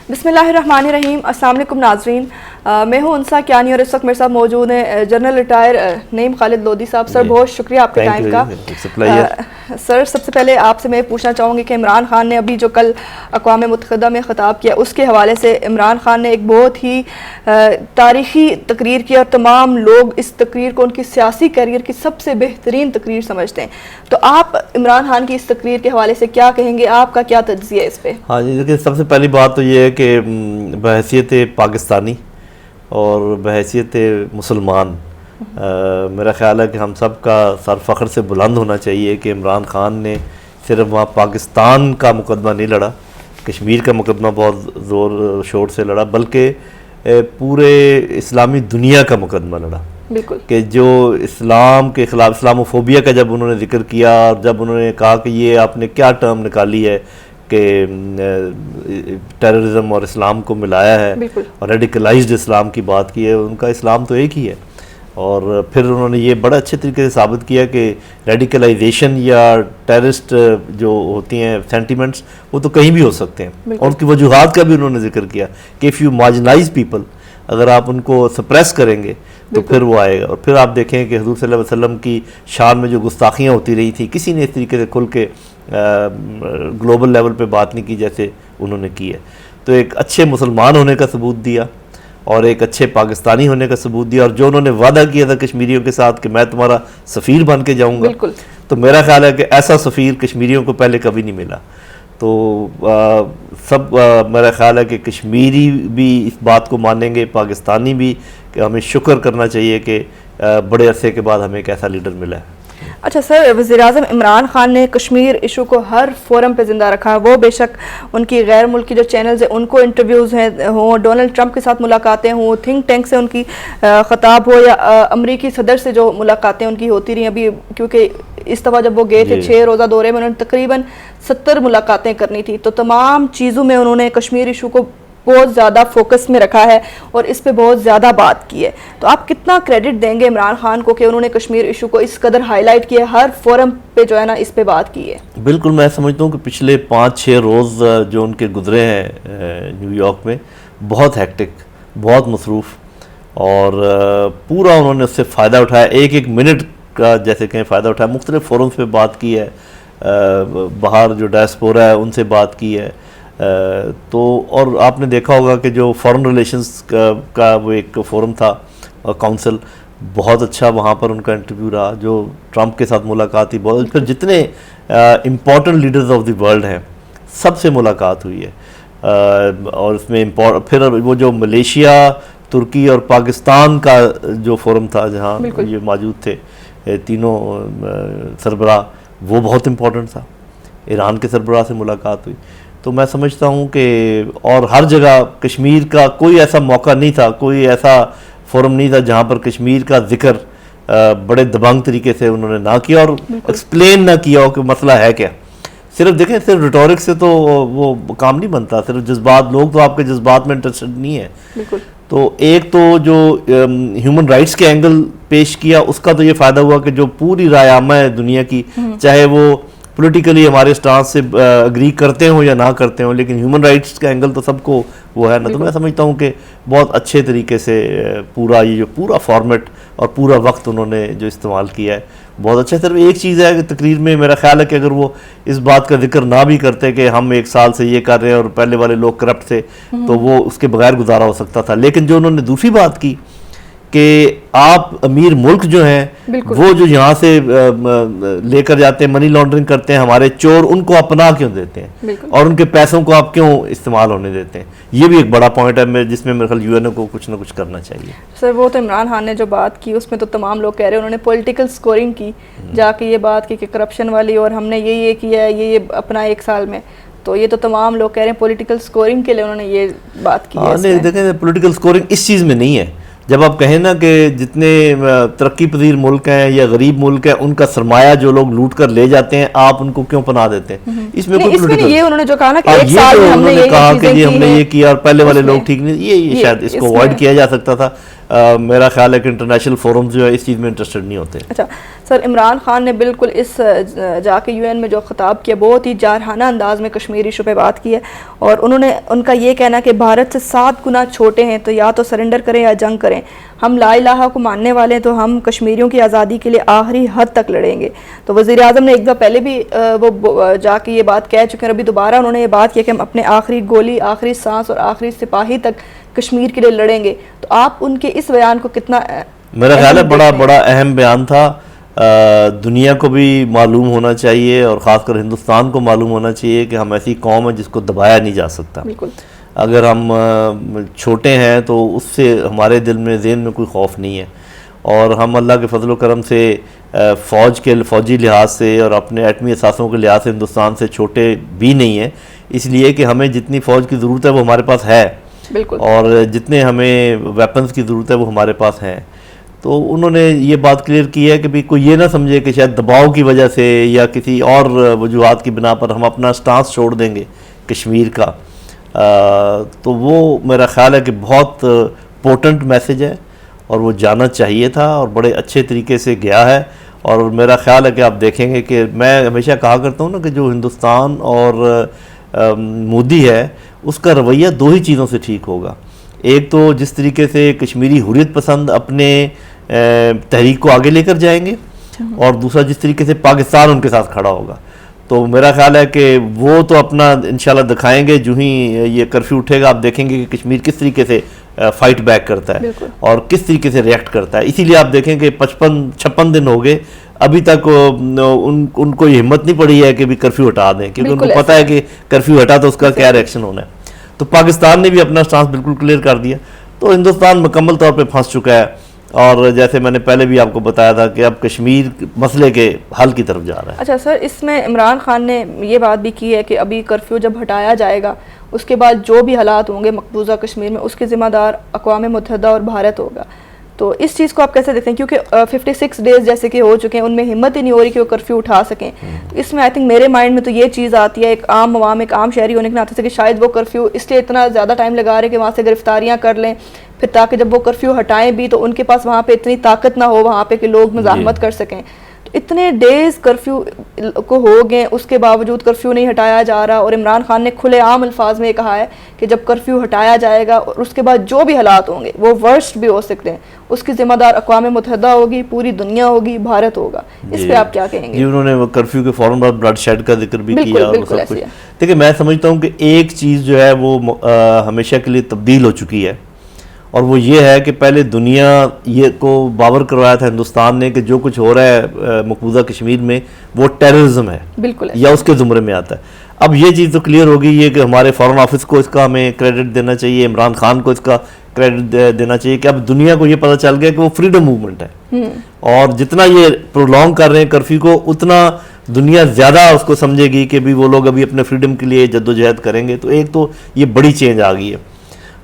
بسم اللہ الرحمن الرحیم. السلام علیکم ناظرین, میں ہوں انسا کیانی اور اس وقت میرے ساتھ موجود ہیں جنرل ریٹائر نعیم خالد لودھی صاحب. سر بہت شکریہ آپ کے ٹائم کا. سر سب سے پہلے آپ سے میں پوچھنا چاہوں گی کہ عمران خان نے ابھی جو کل اقوام متحدہ میں خطاب کیا اس کے حوالے سے عمران خان نے ایک بہت ہی تاریخی تقریر کی اور تمام لوگ اس تقریر کو ان کی سیاسی کیریئر کی سب سے بہترین تقریر سمجھتے ہیں. تو آپ عمران خان کی اس تقریر کے حوالے سے کیا کہیں گے, آپ کا کیا تجزیہ ہے اس پہ؟ ہاں جی, دیکھیں سب سے پہلی بات تو یہ ہے کہ بحیثیت پاکستانی اور بحیثیت مسلمان میرا خیال ہے کہ ہم سب کا سر فخر سے بلند ہونا چاہیے کہ عمران خان نے صرف وہاں پاکستان کا مقدمہ نہیں لڑا, کشمیر کا مقدمہ بہت زور شور سے لڑا, بلکہ پورے اسلامی دنیا کا مقدمہ لڑا. بالکل, کہ جو اسلام کے خلاف اسلاموفوبیا کا جب انہوں نے ذکر کیا اور جب انہوں نے کہا کہ یہ آپ نے کیا ٹرم نکالی ہے کہ ٹیررزم اور اسلام کو ملایا ہے اور ریڈیکلائزڈ اسلام کی بات کی ہے, ان کا اسلام تو ایک ہی ہے. اور پھر انہوں نے یہ بڑا اچھے طریقے سے ثابت کیا کہ ریڈیکلائزیشن یا ٹیررسٹ جو ہوتی ہیں سینٹیمنٹس وہ تو کہیں بھی ہو سکتے ہیں, اور ان کی وجوہات کا بھی انہوں نے ذکر کیا کہ if you marginalize people, اگر آپ ان کو سپریس کریں گے تو پھر وہ آئے گا. اور پھر آپ دیکھیں کہ حضور صلی اللہ علیہ وسلم کی شان میں جو گستاخیاں ہوتی رہی تھی, کسی نے اس طریقے سے کھل کے گلوبل لیول پہ بات نہیں کی جیسے انہوں نے کی ہے. تو ایک اچھے مسلمان ہونے کا ثبوت دیا اور ایک اچھے پاکستانی ہونے کا ثبوت دیا, اور جو انہوں نے وعدہ کیا تھا کشمیریوں کے ساتھ کہ میں تمہارا سفیر بن کے جاؤں گا, تو میرا خیال ہے کہ ایسا سفیر کشمیریوں کو پہلے کبھی نہیں ملا. تو سب میرا خیال ہے کہ کشمیری بھی اس بات کو مانیں گے, پاکستانی بھی, کہ ہمیں شکر کرنا چاہیے کہ بڑے عرصے کے بعد ہمیں ایک ایسا لیڈر ملا ہے. اچھا سر, وزیر اعظم عمران خان نے کشمیر ایشو کو ہر فورم پہ زندہ رکھا ہے. وہ بے شک ان کی غیر ملکی جو چینلز ہیں ان کو انٹرویوز ہیں ہوں, ڈونلڈ ٹرمپ کے ساتھ ملاقاتیں ہوں, تھنک ٹینک سے ان کی خطاب ہو, یا امریکی صدر سے جو ملاقاتیں ان کی ہوتی رہی ابھی, کیونکہ اس دفعہ جب وہ گئے تھے 6 روزہ دورے میں انہوں نے تقریباً 70 ملاقاتیں کرنی تھی. تو تمام چیزوں میں انہوں نے کشمیر ایشو کو بہت زیادہ فوکس میں رکھا ہے اور اس پہ بہت زیادہ بات کی ہے. تو آپ کتنا کریڈٹ دیں گے عمران خان کو کہ انہوں نے کشمیر ایشو کو اس قدر ہائی لائٹ کیا ہے, ہر فورم پہ جو ہے نا اس پہ بات کی ہے؟ بالکل, میں سمجھتا ہوں کہ پچھلے 5-6 روز جو ان کے گزرے ہیں نیو یارک میں بہت ہیکٹک, بہت مصروف, اور پورا انہوں نے اس سے فائدہ اٹھایا, ایک منٹ کا جیسے کہیں فائدہ اٹھایا. مختلف فورمز پہ بات کی ہے, باہر جو ڈائسپورا ہے ان سے بات کی ہے. تو اور آپ نے دیکھا ہوگا کہ جو فارن ریلیشنز کا وہ ایک فورم تھا کونسل, بہت اچھا وہاں پر ان کا انٹرویو رہا. جو ٹرمپ کے ساتھ ملاقات تھی بہت, پھر جتنے important leaders of the world ہیں سب سے ملاقات ہوئی ہے. اور اس میں پھر وہ جو ملیشیا, ترکی اور پاکستان کا جو فورم تھا جہاں یہ موجود تھے تینوں سربراہ, وہ بہت امپورٹنٹ تھا. ایران کے سربراہ سے ملاقات ہوئی. تو میں سمجھتا ہوں کہ اور ہر جگہ کشمیر کا کوئی ایسا موقع نہیں تھا, کوئی ایسا فورم نہیں تھا جہاں پر کشمیر کا ذکر بڑے دبنگ طریقے سے انہوں نے نہ کیا اور ایکسپلین نہ کیا ہو کہ مسئلہ ہے کیا. صرف دیکھیں, صرف ریٹورک سے تو وہ کام نہیں بنتا, صرف جذبات, لوگ تو آپ کے جذبات میں انٹرسٹڈ نہیں ہے. تو ایک تو جو ہیومن رائٹس کے اینگل پیش کیا اس کا تو یہ فائدہ ہوا کہ جو پوری رائے عامہ ہے دنیا کی, چاہے وہ پولیٹیکلی ہمارے سٹانس سے اگری کرتے ہوں یا نہ کرتے ہوں, لیکن ہیومن رائٹس کا اینگل تو سب کو وہ ہے نا. تو میں سمجھتا ہوں کہ بہت اچھے طریقے سے پورا یہ جو پورا فارمیٹ اور پورا وقت انہوں نے جو استعمال کیا ہے بہت اچھا. صرف ایک چیز ہے کہ تقریر میں میرا خیال ہے کہ اگر وہ اس بات کا ذکر نہ بھی کرتے کہ ہم 1 سال سے یہ کر رہے ہیں اور پہلے والے لوگ کرپٹ تھے, تو وہ اس کے بغیر گزارا ہو سکتا تھا. لیکن جو انہوں نے دوسری بات کی کہ آپ امیر ملک جو ہیں وہ جو یہاں سے لے کر جاتے ہیں, منی لانڈرنگ کرتے ہیں, ہمارے چور, ان کو اپنا کیوں دیتے ہیں اور ان کے پیسوں کو آپ کیوں استعمال ہونے دیتے ہیں. یہ بھی ایک بڑا پوائنٹ ہے جس میں میرے خیال یو این او کو کچھ نہ کچھ کرنا چاہیے. سر وہ تو عمران خان نے جو بات کی اس میں تو تمام لوگ کہہ رہے ہیں انہوں نے پولیٹیکل سکورنگ کی, جا کے یہ بات کی کہ کرپشن والی, اور ہم نے یہ کیا ہے یہ اپنا 1 سال میں. تو یہ تو تمام لوگ کہہ رہے ہیں پولیٹیکل سکورنگ کے لیے انہوں نے یہ بات کی ہے. نہیں دیکھیں, پولیٹیکل سکورنگ اس چیز میں نہیں ہے. جب آپ کہیں نا کہ جتنے ترقی پذیر ملک ہیں یا غریب ملک ہیں ان کا سرمایہ جو لوگ لوٹ کر لے جاتے ہیں آپ ان کو کیوں پناہ دیتے ہیں؟ اس میں کوئی پولیٹیکل، یہ انہوں نے جو کہا نا کہ ایک سال میں ہم نے یہ کہا کہ جی ہم نے یہ کیا اور پہلے والے لوگ ٹھیک نہیں، یہ شاید اس کو اوائڈ کیا جا سکتا تھا. میرا خیال ہے کہ انٹرنیشنل فورمز جو ہے اس چیز میں انٹرسٹڈ نہیں ہوتے. اچھا سر، عمران خان نے بالکل اس جا کے یو این میں جو خطاب کیا بہت ہی جارحانہ انداز میں کشمیر ایشو پہ بات کی ہے، اور انہوں نے ان کا یہ کہنا کہ بھارت سے 7 گنا چھوٹے ہیں تو یا تو سرنڈر کریں یا جنگ کریں، ہم لا الہ کو ماننے والے ہیں تو ہم کشمیریوں کی آزادی کے لیے آخری حد تک لڑیں گے. تو وزیر اعظم نے ایک دفعہ پہلے بھی وہ جا کے یہ بات کہہ چکے ہیں، ابھی دوبارہ انہوں نے یہ بات کیا کہ ہم اپنے آخری گولی، آخری سانس اور آخری سپاہی تک کشمیر کے لیے لڑیں گے. تو آپ ان کے اس بیان کو کتنا، میرا خیال ہے بڑا اہم بیان تھا. دنیا کو بھی معلوم ہونا چاہیے اور خاص کر ہندوستان کو معلوم ہونا چاہیے کہ ہم ایسی قوم ہیں جس کو دبایا نہیں جا سکتا. بالکل، اگر ہم چھوٹے ہیں تو اس سے ہمارے دل میں ذہن میں کوئی خوف نہیں ہے، اور ہم اللہ کے فضل و کرم سے فوجی لحاظ سے اور اپنے ایٹمی اثاثوں کے لحاظ سے ہندوستان سے چھوٹے بھی نہیں ہیں، اس لیے کہ ہمیں جتنی فوج کی ضرورت ہے وہ ہمارے پاس ہے، بالکل، اور جتنے ہمیں ویپنز کی ضرورت ہے وہ ہمارے پاس ہیں. تو انہوں نے یہ بات کلیئر کی ہے کہ بھی کوئی یہ نہ سمجھے کہ شاید دباؤ کی وجہ سے یا کسی اور وجوہات کی بنا پر ہم اپنا سٹانس چھوڑ دیں گے کشمیر کا. تو وہ میرا خیال ہے کہ بہت پورٹنٹ میسیج ہے اور وہ جانا چاہیے تھا اور بڑے اچھے طریقے سے گیا ہے. اور میرا خیال ہے کہ آپ دیکھیں گے کہ میں ہمیشہ کہا کرتا ہوں نا کہ جو ہندوستان اور مودی ہے اس کا رویہ 2 ہی چیزوں سے ٹھیک ہوگا. ایک تو جس طریقے سے کشمیری حریت پسند اپنے تحریک کو آگے لے کر جائیں گے، اور دوسرا جس طریقے سے پاکستان ان کے ساتھ کھڑا ہوگا. تو میرا خیال ہے کہ وہ تو اپنا انشاءاللہ دکھائیں گے. جو ہی یہ کرفیو اٹھے گا آپ دیکھیں گے کہ کشمیر کس طریقے سے فائٹ بیک کرتا ہے اور کس طریقے سے ریئیکٹ کرتا ہے. اسی لیے آپ دیکھیں کہ 56 دن ہو گئے ابھی تک ان کو یہ ہمت نہیں پڑی ہے کہ بھی کرفیو ہٹا دیں، کیونکہ ان کو پتہ ہے کہ کرفیو ہٹا تو اس کا کیا ریئیکشن ہونا ہے. تو پاکستان نے بھی اپنا سٹانس بالکل کلیئر کر دیا. تو ہندوستان مکمل طور پہ پھنس چکا ہے، اور جیسے میں نے پہلے بھی آپ کو بتایا تھا کہ اب کشمیر مسئلے کے حل کی طرف جا رہا ہے. اچھا سر، اس میں عمران خان نے یہ بات بھی کی ہے کہ ابھی کرفیو جب ہٹایا جائے گا اس کے بعد جو بھی حالات ہوں گے مقبوضہ کشمیر میں اس کے ذمہ دار اقوام متحدہ اور بھارت ہوگا. تو اس چیز کو آپ کیسے دیکھتے ہیں؟ کیونکہ 56 ڈیز جیسے کہ ہو چکے ہیں، ان میں ہمت ہی نہیں ہو رہی کہ وہ کرفیو اٹھا سکیں. اس میں آئی تھنک میرے مائنڈ میں تو یہ چیز آتی ہے ایک عام عوام، ایک عام شہری ہونے کے ناطے سے، کہ شاید وہ کرفیو اس لیے اتنا زیادہ ٹائم لگا رہے کہ وہاں سے گرفتاریاں کر لیں، پھر تاکہ جب وہ کرفیو ہٹائیں بھی تو ان کے پاس وہاں پہ اتنی طاقت نہ ہو وہاں پہ کہ لوگ مزاحمت کر سکیں. تو اتنے ڈیز کرفیو کو ہو گئے، اس کے باوجود کرفیو نہیں ہٹایا جا رہا، اور عمران خان نے کھلے عام الفاظ میں یہ کہا ہے کہ جب کرفیو ہٹایا جائے گا اور اس کے بعد جو بھی حالات ہوں گے وہ ورسٹ بھی ہو سکتے ہیں، اس کی ذمہ دار اقوام متحدہ ہوگی، پوری دنیا ہوگی، بھارت ہوگا. اس پہ آپ کیا کہیں گے؟ جی انہوں نے کرفیو کے فوراً بعد بلڈ شیڈ کا ذکر بھی کیا اور سب کچھ. دیکھیں میں سمجھتا ہوں کہ ایک چیز جو ہے وہ ہمیشہ کے لیے تبدیل ہو چکی ہے، اور وہ یہ ہے کہ پہلے دنیا یہ کو باور کروایا تھا ہندوستان نے کہ جو کچھ ہو رہا ہے مقبوضہ کشمیر میں وہ ٹیررزم ہے بالکل یا اس کے زمرے میں آتا ہے. اب یہ چیز تو کلیئر ہو گئی ہے کہ ہمارے فارن آفس کو اس کا ہمیں کریڈٹ دینا چاہیے، عمران خان کو اس کا کریڈٹ دینا چاہیے کہ اب دنیا کو یہ پتہ چل گیا کہ وہ فریڈم موومنٹ ہے، اور جتنا یہ پرولونگ کر رہے ہیں کرفیو کو اتنا دنیا زیادہ اس کو سمجھے گی کہ بھی وہ لوگ ابھی اپنے فریڈم کے لیے جدوجہد کریں گے. تو ایک تو یہ بڑی چینج آ گئی ہے.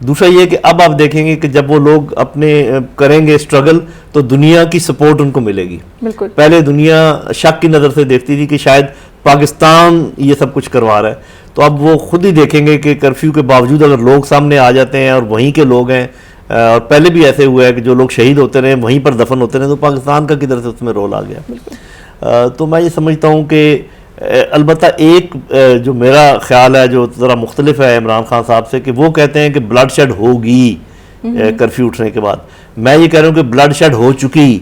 دوسرا یہ کہ اب آپ دیکھیں گے کہ جب وہ لوگ اپنے کریں گے اسٹرگل تو دنیا کی سپورٹ ان کو ملے گی. بالکل. پہلے دنیا شک کی نظر سے دیکھتی تھی کہ شاید پاکستان یہ سب کچھ کروا رہا ہے، تو اب وہ خود ہی دیکھیں گے کہ کرفیو کے باوجود اگر لوگ سامنے آ جاتے ہیں اور وہیں کے لوگ ہیں، اور پہلے بھی ایسے ہوا ہے کہ جو لوگ شہید ہوتے رہے وہیں پر دفن ہوتے رہے، تو پاکستان کا کدھر سے اس میں رول آ گیا. تو میں یہ سمجھتا ہوں کہ البتہ ایک جو میرا خیال ہے جو ذرا مختلف ہے عمران خان صاحب سے، کہ وہ کہتے ہیں کہ بلڈ شیڈ ہوگی کرفیو اٹھنے کے بعد. میں یہ کہہ رہا ہوں کہ بلڈ شیڈ ہو چکی،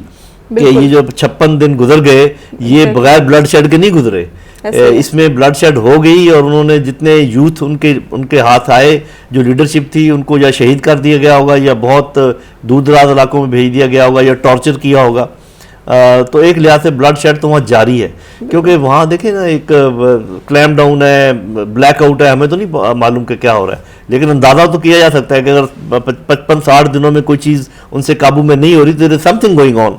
کہ یہ جو 56 دن گزر گئے یہ بغیر بلڈ شیڈ کے نہیں گزرے، اس میں بلڈ شیڈ ہو گئی، اور انہوں نے جتنے یوتھ ان کے ہاتھ آئے، جو لیڈرشپ تھی ان کو یا شہید کر دیا گیا ہوگا یا بہت دور دراز علاقوں میں بھیج دیا گیا ہوگا یا ٹارچر کیا ہوگا. تو ایک لحاظ سے بلڈ شیڈ تو وہاں جاری ہے، کیونکہ وہاں دیکھیں نا ایک کلیم ڈاؤن ہے، بلیک آؤٹ ہے، ہمیں تو نہیں معلوم کہ کیا ہو رہا ہے، لیکن اندازہ تو کیا جا سکتا ہے کہ اگر 55-60 دنوں میں کوئی چیز ان سے قابو میں نہیں ہو رہی تو there is something going on،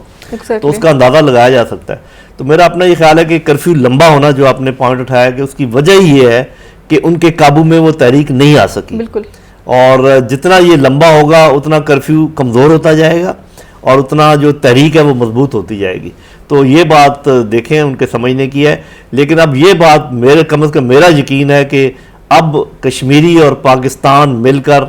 تو اس کا اندازہ لگایا جا سکتا ہے. تو میرا اپنا یہ خیال ہے کہ کرفیو لمبا ہونا جو آپ نے پوائنٹ اٹھایا کہ اس کی وجہ ہی یہ ہے کہ ان کے قابو میں وہ تحریک نہیں آ سکی. بالکل. اور جتنا یہ لمبا ہوگا اتنا کرفیو کمزور ہوتا جائے گا اور اتنا جو تحریک ہے وہ مضبوط ہوتی جائے گی. تو یہ بات دیکھیں ان کے سمجھنے کی ہے. لیکن اب یہ بات میرے کم از کم میرا یقین ہے کہ اب کشمیری اور پاکستان مل کر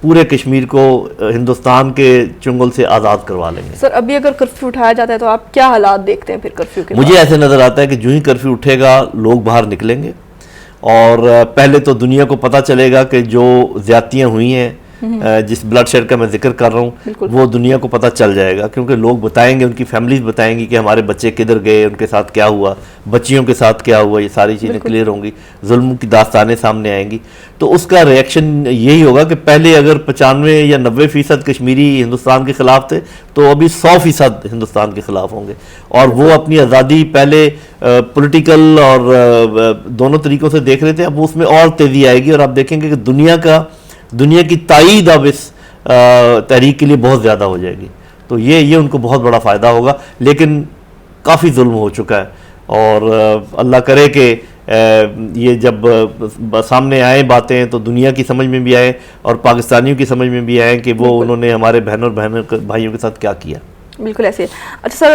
پورے کشمیر کو ہندوستان کے چنگل سے آزاد کروا لیں گے. سر ابھی اگر کرفیو اٹھایا جاتا ہے تو آپ کیا حالات دیکھتے ہیں پھر کرفیو کے؟ مجھے ایسے نظر آتا ہے کہ جو ہی کرفیو اٹھے گا لوگ باہر نکلیں گے اور پہلے تو دنیا کو پتہ چلے گا کہ جو زیادتیاں ہوئی ہیں جس بلڈ شیڈ کا میں ذکر کر رہا ہوں وہ دنیا کو پتہ چل جائے گا, کیونکہ لوگ بتائیں گے, ان کی فیملیز بتائیں گی کہ ہمارے بچے کدھر گئے, ان کے ساتھ کیا ہوا, بچیوں کے ساتھ کیا ہوا, یہ ساری چیزیں کلیئر ہوں گی, ظلم کی داستانیں سامنے آئیں گی. تو اس کا ریئیکشن یہی ہوگا کہ پہلے اگر 95 یا 90% کشمیری ہندوستان کے خلاف تھے تو ابھی 100% ہندوستان کے خلاف ہوں گے, اور وہ اپنی آزادی پہلے پولیٹیکل اور دونوں طریقوں سے دیکھ رہے تھے, اب اس میں اور تیزی آئے گی اور آپ دیکھیں گے کہ دنیا کی تائید اب اس تحریک کے لیے بہت زیادہ ہو جائے گی. تو یہ ان کو بہت بڑا فائدہ ہوگا. لیکن کافی ظلم ہو چکا ہے اور اللہ کرے کہ یہ جب سامنے آئیں باتیں تو دنیا کی سمجھ میں بھی آئیں اور پاکستانیوں کی سمجھ میں بھی آئیں کہ وہ انہوں نے ہمارے بہنوں اور بھائیوں کے ساتھ کیا کیا. بالکل ایسے. اچھا سر